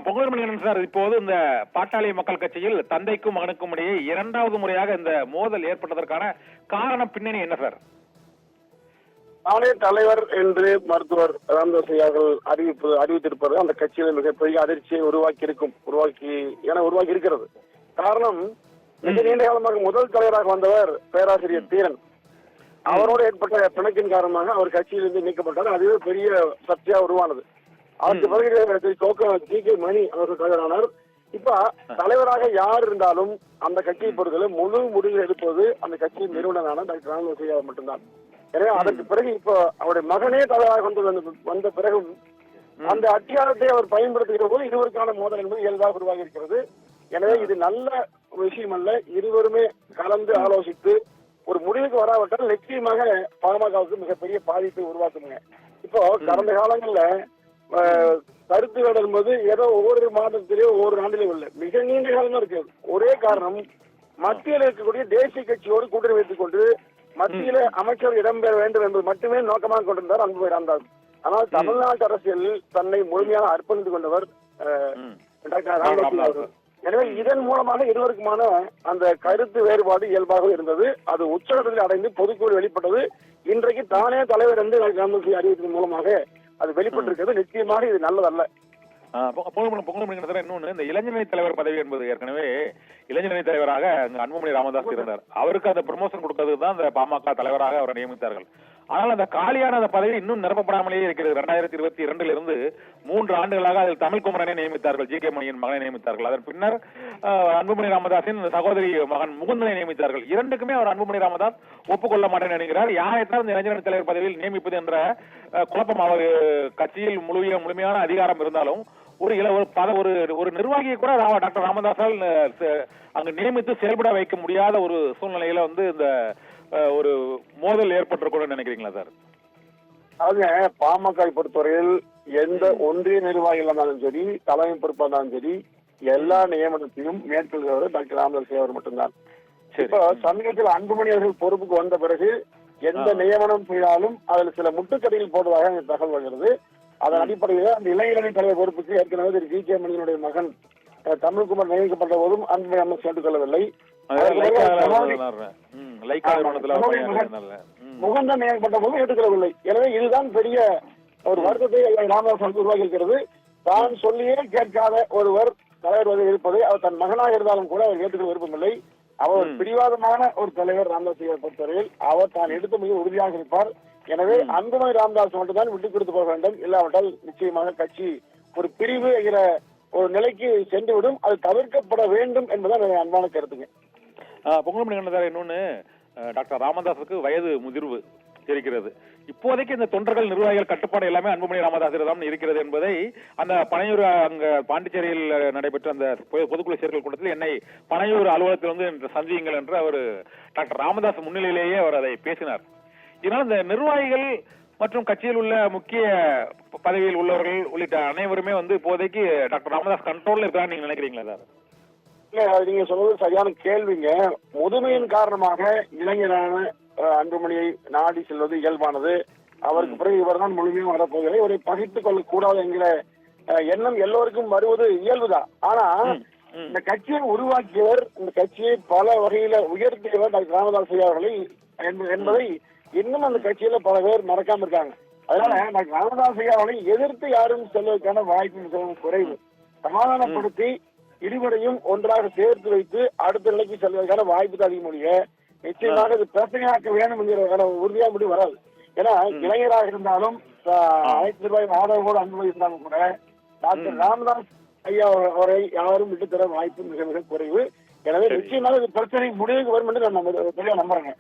Pongal sir, இப்போது இந்த பாட்டாளி மக்கள் கட்சியில் தந்தைக்கும் மகனுக்கும் இடையே இரண்டாவது முறையாக இந்த மோதல் ஏற்பட்டதற்கான காரணம் பின்னணி என்ன சார்? நானே தலைவர் என்று மருத்துவர் ராமதாஸ் அவர்கள் அறிவித்திருப்பது அந்த கட்சியில் மிகப்பெரிய அதிர்ச்சியை உருவாக்கி இருக்கிறது. காரணம், மிக நீண்ட காலமாக முதல் தலைவராக வந்தவர் பேராசிரியர் தீரன். அவரோடு ஏற்பட்ட பிணக்கின் காரணமாக அவர் கட்சியிலிருந்து நீக்கப்பட்டார். அதுவே பெரிய சர்ச்சையா உருவானது. அதற்கு பிறகு ஜி.கே. மணி அவர்கள் தலைவரானார். இப்ப தலைவராக யார் இருந்தாலும் அந்த கட்சியை பொறுத்தவரை முழு முடிவு எடுப்பது அந்த கட்சியின் நிறுவனரான டாக்டர் ராமதாஸ் மட்டும்தான். எனவே அதற்கு பிறகு இப்போ அவருடைய மகனே தலைவராக வந்த பிறகும் அந்த அத்தியாரத்தை அவர் பயன்படுத்துகிற போது இருவருக்கான மோதல் என்பது இயல்பாக உருவாகி இருக்கிறது. எனவே இது நல்ல விஷயம் அல்ல. இருவருமே கலந்து ஆலோசித்து ஒரு முடிவுக்கு வராவிட்டால் நிச்சயமாக பாமகவுக்கு மிகப்பெரிய பாதிப்பை உருவாக்குங்க. இப்போ கடந்த காலங்கள்ல கருத்து வேடல் என்பது ஏதோ ஒவ்வொரு மாதத்திலேயோ ஒவ்வொரு ஆண்டிலும் இல்லை, மிக நீண்ட காலமா இருக்கு. ஒரே காரணம், மத்தியில் இருக்கக்கூடிய தேசிய கட்சியோடு கூட்டணி வைத்துக் கொண்டு மத்தியில அமைச்சர் இடம்பெற வேண்டும் என்பது மட்டுமே நோக்கமாக கொண்டிருந்தார் அன்புமணி ராமதாஸ். ஆனால் தமிழ்நாட்டு அரசியலில் தன்னை முழுமையாக அர்ப்பணித்துக் கொண்டவர் டாக்டர் ராமதாஸ் அவர்கள். எனவே இதன் மூலமாக இருவருக்குமான அந்த கருத்து வேறுபாடு இயல்பாக இருந்தது. அது உச்சகட்டத்தில் அடைந்து பொதுக்குழு வெளிப்பட்டது. இன்றைக்கு தானே தலைவர் என்று டாக்டர் ராமதாஸ் அறிவித்ததன் மூலமாக அது வெளிப்பட்டிருக்கிறது. நிச்சயமாக இது நல்லதல்ல. இன்னொன்னு, இந்த இளைஞரணி தலைவர் பதவி என்பது ஏற்கனவே இளைஞரணி தலைவராக அன்புமணி ராமதாஸ் இருந்தார். அவருக்கு அந்த ப்ரமோஷன் கொடுத்தது தான் இந்த பாமக தலைவராக அவரை நியமித்தார்கள். ஆனால் அந்த காலியான அந்த பதவி இன்னும் நிரப்பப்படாமலேயே இருக்கிறது. 2022 3 ஆண்டுகளாக அதில் தமிழ்குமரனை நியமித்தார்கள், ஜி.கே. மணியின் மகனை நியமித்தார்கள். அதன் பின்னர் அன்புமணி ராமதாஸின் சகோதரி மகன் முகுந்தனை நியமித்தார்கள். இரண்டுக்குமே அவர் அன்புமணி ராமதாஸ் ஒப்புக்கொள்ள மாட்டேன் என்கிறார். யாரைத்தான் இந்த இளைஞரணி தலைவர் பதவியில் நியமிப்பது என்ற குழப்பம் அவர் கட்சியில் முழுமையான அதிகாரம் இருந்தாலும் ஒரு நிர்வாகியை கூட டாக்டர் ராமதாஸால் அங்கு நியமித்து செயல்பட வைக்க முடியாத ஒரு சூழ்நிலையில இந்த ஒரு மோதல் ஏற்பட்டிருக்கும் நினைக்கிறீங்களா சார்? அதாவது பாமக பொறுத்தவரையில் எந்த ஒன்றிய நிர்வாகிகள் இருந்தாலும் சரி, தலைமை பொறுப்பாக இருந்தாலும் சரி, எல்லா நியமனத்தையும் மேற்கொள்கிறவர் டாக்டர் ராமதாஸ் அவர் மட்டும்தான். இப்போ சமீபத்தில் அன்புமணி அவர்கள் பொறுப்புக்கு வந்த பிறகு எந்த நியமனம் செய்தாலும் அதில் சில முட்டுக்கடையில் போடுவதாக தகவல் வருகிறது. அதன் அடிப்படையில் அந்த இளைஞரணி தலைவர் பொறுப்புக்கு ஏற்கனவே ஜி.கே. மணியினுடைய மகன் தமிழ்குமார் நியமிக்கப்பட்ட போதும் அன்புமணி அம்மா சேர்த்துக் கொள்ளவில்லை. முகந்தன் நியமிக்கப்பட்ட போதும் ஏற்றுக்கொள்ளவில்லை. எனவே இதுதான் பெரிய ஒரு வருத்தத்தை ராமதாஸ் உருவாகி இருக்கிறது. தான் சொல்லியே கேட்காத ஒருவர் தலைவர் பதவி இருப்பதை அவர் தன் மகனாக இருந்தாலும் கூட அவர் ஏற்றுக்கொள்ள விருப்பமில்லை. அவர் பிடிவாதமான ஒரு தலைவர் ராமதாஸ் பொறுத்தவரையில் அவர் தான் எடுத்த மிக உறுதியாக இருப்பார். எனவே அன்புமணி ராமதாஸ் மட்டும்தான் விட்டுக் கொடுத்து போக வேண்டும். இல்லாவிட்டால் நிச்சயமாக கட்சி ஒரு பிரிவு என்கிற ஒரு நிலைக்கு சென்றுவிடும். அது தவிர்க்கப்பட வேண்டும் என்பதுதான் அன்பான கருத்துங்க. பொங்கல் இன்னொன்னு, டாக்டர் ராமதாஸுக்கு வயது முதிர்வு இருக்கிறது. இப்போதைக்கு இந்த தொண்டர்கள் நிர்வாகிகள் கட்டுப்பாடு எல்லாமே அன்புமணி ராமதாஸிடம் இருக்கிறது என்பதை அந்த பனையூர் அங்க பாண்டிச்சேரியில் நடைபெற்ற அந்த பொதுக்குழு சேர்க்கல் கூட்டத்தில் என்னை பனையூர் அலுவலகத்தில் சந்தியுங்கள் என்று அவர் டாக்டர் ராமதாஸ் முன்னிலையிலேயே அவர் அதை பேசினார். இதனால் இந்த நிர்வாகிகள் மற்றும் கட்சியில் உள்ள முக்கிய பதவியில் உள்ளவர்கள் உள்ளிட்ட அனைவருமே இப்போதைக்கு டாக்டர் ராமதாஸ் கண்ட்ரோல்ல இருக்கான்னு நீங்க நினைக்கிறீங்களா சார்? இல்ல, நீங்க சொல்றது சரியான கேள்விங்க. முதுமையின் காரணமாக இளைஞரான அன்புமணியை நாடி செல்வது இயல்பானது. அவருக்கு பிறகு இவர் தான் முழுமையாக வரப்போகிறேன், இவரை பகிர்ந்து கொள்ளக்கூடாது என்கிற எண்ணம் எல்லோருக்கும் வருவது இயல்புதான். ஆனா இந்த கட்சியை உருவாக்கியவர், இந்த கட்சியை பல வகையில உயர்த்தியவர் டாக்டர் ராமதாஸ் அவர்களை என்பதை இன்னும் அந்த கட்சியில பல பேர் மறக்காம இருக்காங்க. அதனால டாக்டர் ராமதாஸ் அவர்களை எதிர்த்து யாரும் செல்வதற்கான வாய்ப்பு மிகவும் குறைவு. சமாதானப்படுத்தி இருவரையும் ஒன்றாக சேர்த்து வைத்து அடுத்த நிலைக்கு செல்வதற்கான வாய்ப்பு அதிகமொழிய நிச்சயமாக இது பிரச்சனையாக்க வேண்டும் என்கிற உறுதியா முடிவு வராது. ஏன்னா இளைஞராக இருந்தாலும் அனைத்து நிர்வாகிகள் ஆதரவோடு அன்பு இருந்தாலும் கூட டாக்டர் ராமதாஸ் ஐயா அவரை யாரும் விட்டுத்தர வாய்ப்பு மிக மிக குறைவு. எனவே நிச்சயமாக இது பிரச்சனை முடிவுக்கு வரும் என்று நான் தெளிவாக நம்புறேங்க.